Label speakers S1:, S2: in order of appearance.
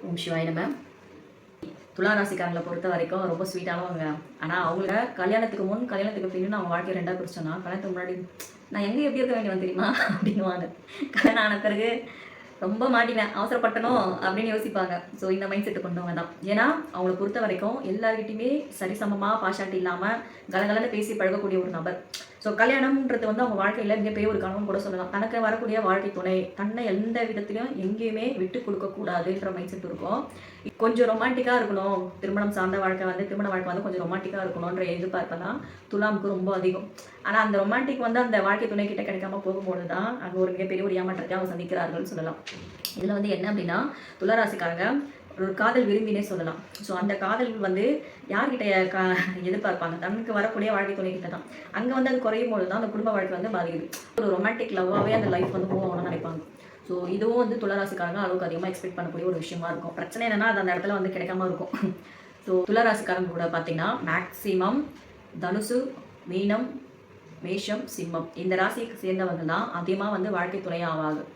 S1: ஓம் சிவாய நம. துலா ராசிக்காரங்களை பொறுத்த வரைக்கும் ரொம்ப ஸ்வீட்டானவங்க. ஆனால் அவங்கள கல்யாணத்துக்கு முன் கல்யாணத்துக்கு பின்னு அவங்க வாழ்க்கையை ரெண்டாக பிரிச்சோன்னா, கல்யாணத்துக்கு முன்னாடி நான் எங்கே எப்படி இருக்க வேண்டியவன் தெரியுமா அப்படின்னுவாங்க. கல்யாணம் ஆன பிறகு ரொம்ப மாட்டினேன், அவசரப்பட்டணும் அப்படின்னு யோசிப்பாங்க. ஸோ இந்த மைண்ட் செட்டு கொண்டவங்க தான். ஏன்னா அவங்கள பொறுத்த வரைக்கும் எல்லார்கிட்டையுமே சரிசமமாக பாஷாட்டி இல்லாமல் கலகலன்னு பேசி பழகக்கூடிய ஒரு நபர். ஸோ கல்யாணம்ன்றது வந்து அவங்க வாழ்க்கையில் மிகப்பெரிய ஒரு கனவும் கூட சொல்லலாம். தனக்கு வரக்கூடிய வாழ்க்கை துணை தன்னை எந்த விதத்திலையும் எங்கேயுமே விட்டு கொடுக்கக்கூடாதுன்ற மைண்ட் செட் இருக்கும். கொஞ்சம் ரொமான்டிக்காக இருக்கணும், திருமணம் சார்ந்த வாழ்க்கை வந்து திருமண வாழ்க்கை வந்து கொஞ்சம் ரொமான்டிக்காக இருக்கணுன்ற எதிர்பார்ப்பெல்லாம் துலாமுக்கு ரொம்ப அதிகம். ஆனால் அந்த ரொமான்டிக் வந்து அந்த வாழ்க்கை துணை கிட்ட கிடைக்காம போகும்போது தான் அங்கே ஒரு மிகப்பெரிய ஒரு ஏமாற்றத்தை அவங்க சந்திக்கிறார்கள்னு சொல்லலாம். இதில் வந்து என்ன அப்படின்னா, துளாராசிக்காரங்க ஒரு காதல் விரும்பினே சொல்லலாம். ஸோ அந்த காதல் வந்து யார்கிட்ட எதிர்பார்ப்பாங்க, தனக்கு வரக்கூடிய வாழ்க்கை துணை கிட்ட தான். அங்கே வந்து அது குறையும் போது தான் அந்த குடும்ப வாழ்க்கை வந்து பாதிக்குது. ஒரு ரொமான்டிக் லவ்வாகவே அந்த லைஃப் வந்து மூவ் ஆகணும்னு நினைப்பாங்க. ஸோ இதுவும் வந்து துளாராசிக்காரங்க அளவுக்கு அதிகமாக எக்ஸ்பெக்ட் பண்ணக்கூடிய ஒரு விஷயமா இருக்கும். பிரச்சனை என்னன்னா அது அந்த இடத்துல வந்து கிடைக்காம இருக்கும். ஸோ துளாராசிக்காரங்க கூட பார்த்தீங்கன்னா மேக்சிமம் தனுசு, மீனம், மேஷம், சிம்மம் இந்த ராசிக்கு சேர்ந்தவங்க தான் அதிகமாக வந்து வாழ்க்கை துணை ஆவாங்க.